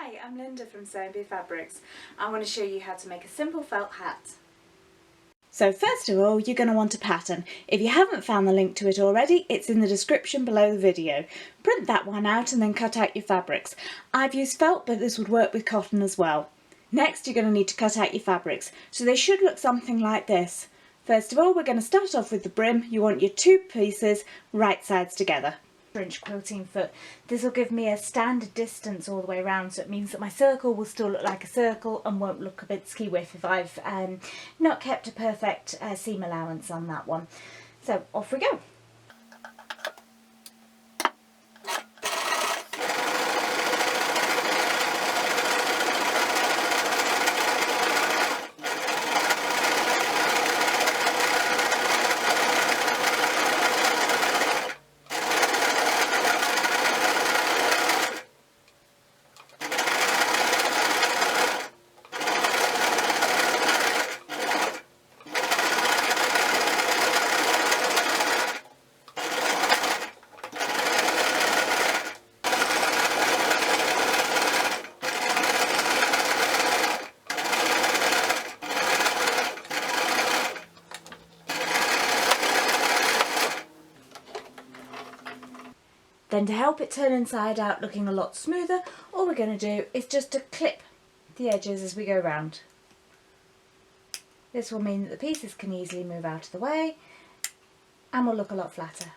Hi, I'm Linda from Sewing Bee Fabrics. I want to show you how to make a simple felt hat. So first of all, you're going to want a pattern. If you haven't found the link to it already, it's in the description below the video. Print that one out and then cut out your fabrics. I've used felt, but this would work with cotton as well. Next, you're going to need to cut out your fabrics. So they should look something like this. First of all, we're going to start off with the brim. You want your two pieces right sides together. Inch quilting foot. This will give me a standard distance all the way around, so it means that my circle will still look like a circle and won't look a bit ski-whiff if I've not kept a perfect seam allowance on that one. So off we go. Then to help it turn inside out looking a lot smoother, all we're going to do is just to clip the edges as we go round. This will mean that the pieces can easily move out of the way and will look a lot flatter.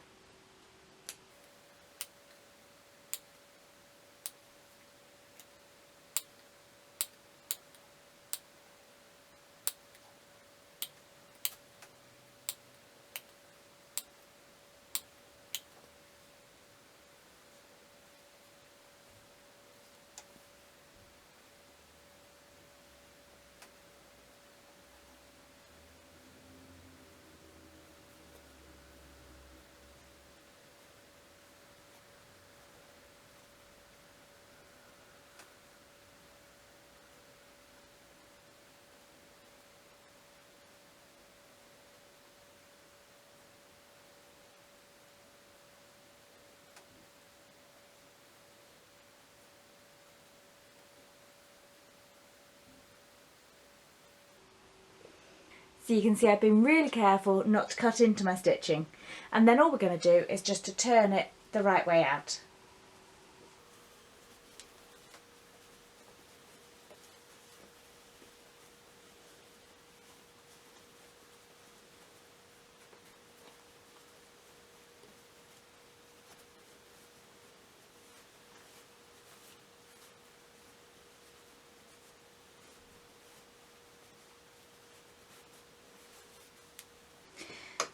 So you can see I've been really careful not to cut into my stitching, and then all we're going to do is just to turn it the right way out.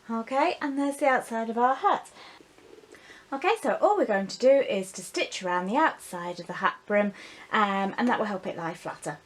Okay, and there's the outside of our hat. Okay, so all we're going to do is to stitch around the outside of the hat brim, and that will help it lie flatter.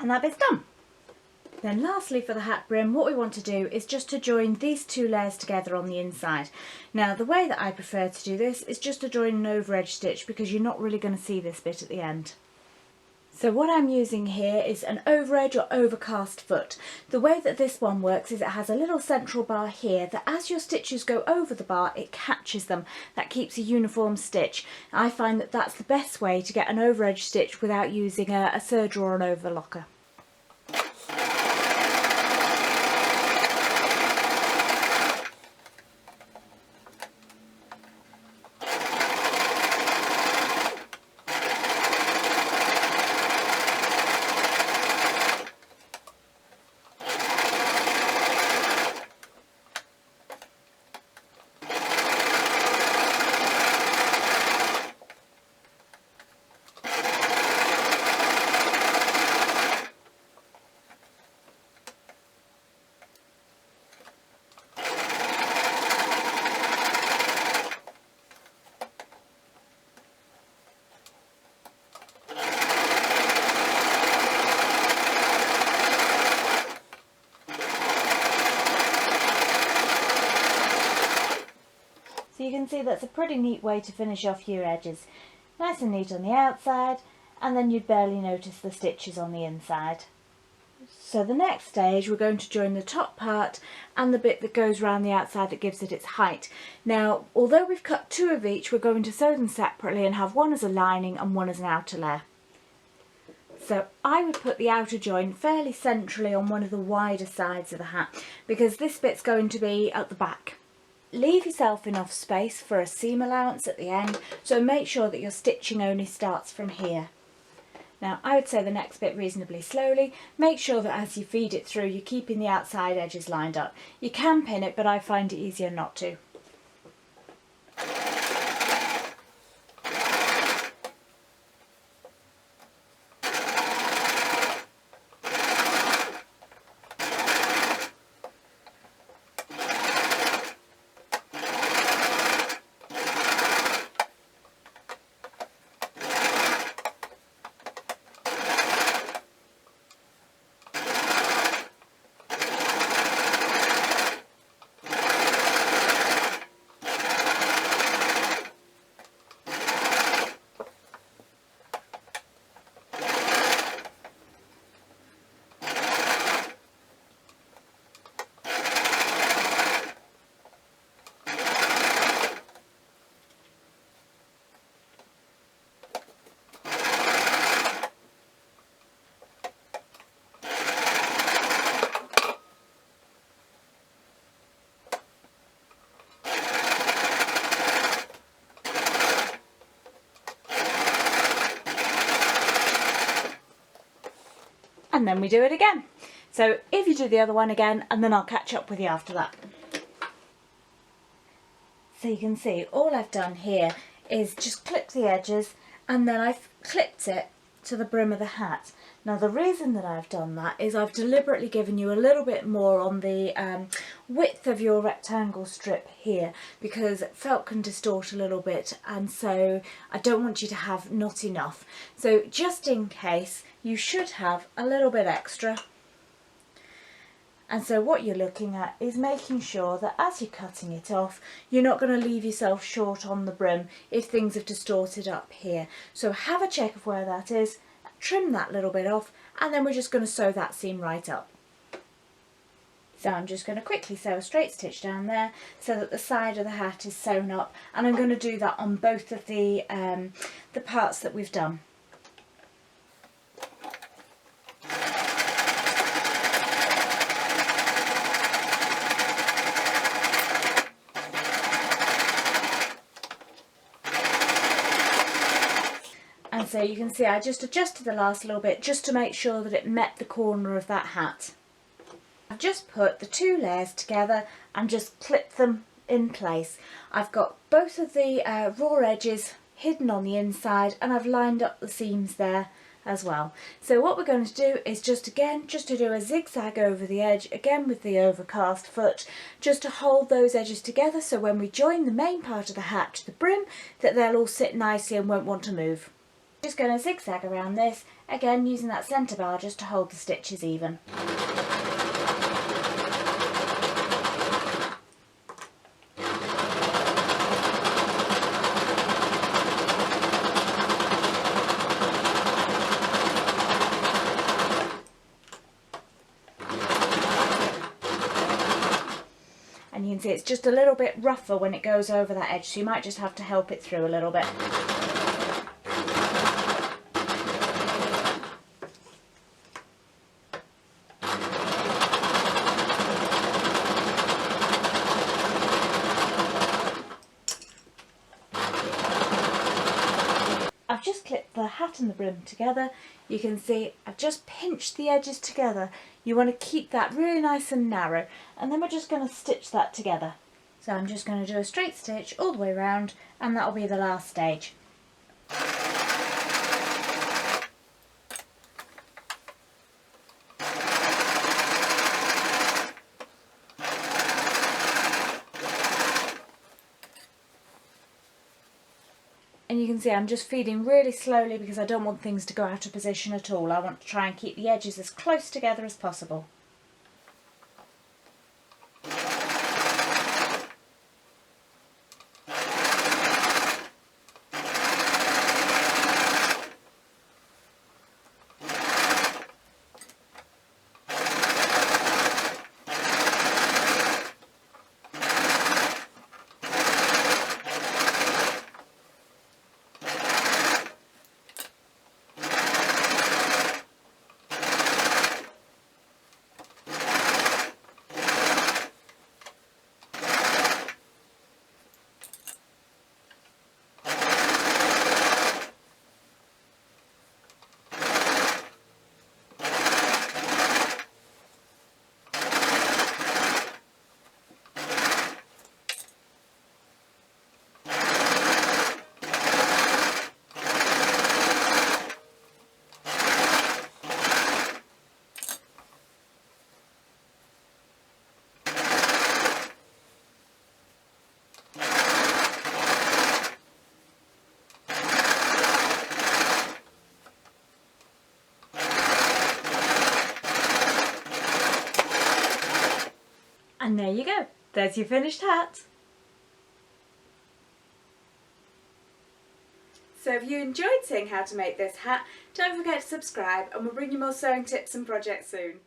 And that bit's done. Then lastly, for the hat brim, what we want to do is just to join these two layers together on the inside. Now the way that I prefer to do this is just to join an over edge stitch, because you're not really going to see this bit at the end. So what I'm using here is an over edge or overcast foot. The way that this one works is it has a little central bar here that as your stitches go over the bar, it catches them. That keeps a uniform stitch. I find that that's the best way to get an over edge stitch without using a serger or an overlocker. see that's a pretty neat way to finish off your edges. Nice and neat on the outside, and then you'd barely notice the stitches on the inside. So the next stage we're going to join the top part and the bit that goes around the outside that gives it its height. Now, although we've cut two of each, we're going to sew them separately and have one as a lining and one as an outer layer. So I would put the outer join fairly centrally on one of the wider sides of the hat, because this bit's going to be at the back. Leave yourself enough space for a seam allowance at the end, so make sure that your stitching only starts from here. Now, I would sew the next bit reasonably slowly. Make sure that as you feed it through, you're keeping the outside edges lined up. You can pin it, but I find it easier not to. And then we do it again. So if you do the other one again, and then I'll catch up with you after that. So you can see all I've done here is just clip the edges, and then I've clipped it to the brim of the hat. Now the reason that I've done that is I've deliberately given you a little bit more on the width of your rectangle strip here, because felt can distort a little bit, and so I don't want you to have not enough. So just in case, you should have a little bit extra. And so what you're looking at is making sure that as you're cutting it off, you're not going to leave yourself short on the brim if things have distorted up here. So have a check of where that is, trim that little bit off, and then we're just going to sew that seam right up. So I'm just going to quickly sew a straight stitch down there so that the side of the hat is sewn up, and I'm going to do that on both of the parts that we've done. And so you can see I just adjusted the last little bit just to make sure that it met the corner of that hat. I've just put the two layers together and just clipped them in place. I've got both of the raw edges hidden on the inside, and I've lined up the seams there as well. So what we're going to do is just to do a zigzag over the edge, again with the overcast foot, just to hold those edges together, so when we join the main part of the hat to the brim, that they'll all sit nicely and won't want to move. Just going to zigzag around this, again using that centre bar just to hold the stitches even. And you can see it's just a little bit rougher when it goes over that edge, so you might just have to help it through a little bit. I've just clipped the hat and the brim together. You can see I've just pinched the edges together. You want to keep that really nice and narrow, and then we're just going to stitch that together. So I'm just going to do a straight stitch all the way around, and that'll be the last stage. And you can see I'm just feeding really slowly because I don't want things to go out of position at all. I want to try and keep the edges as close together as possible. There's your finished hat. So if you enjoyed seeing how to make this hat, don't forget to subscribe and we'll bring you more sewing tips and projects soon.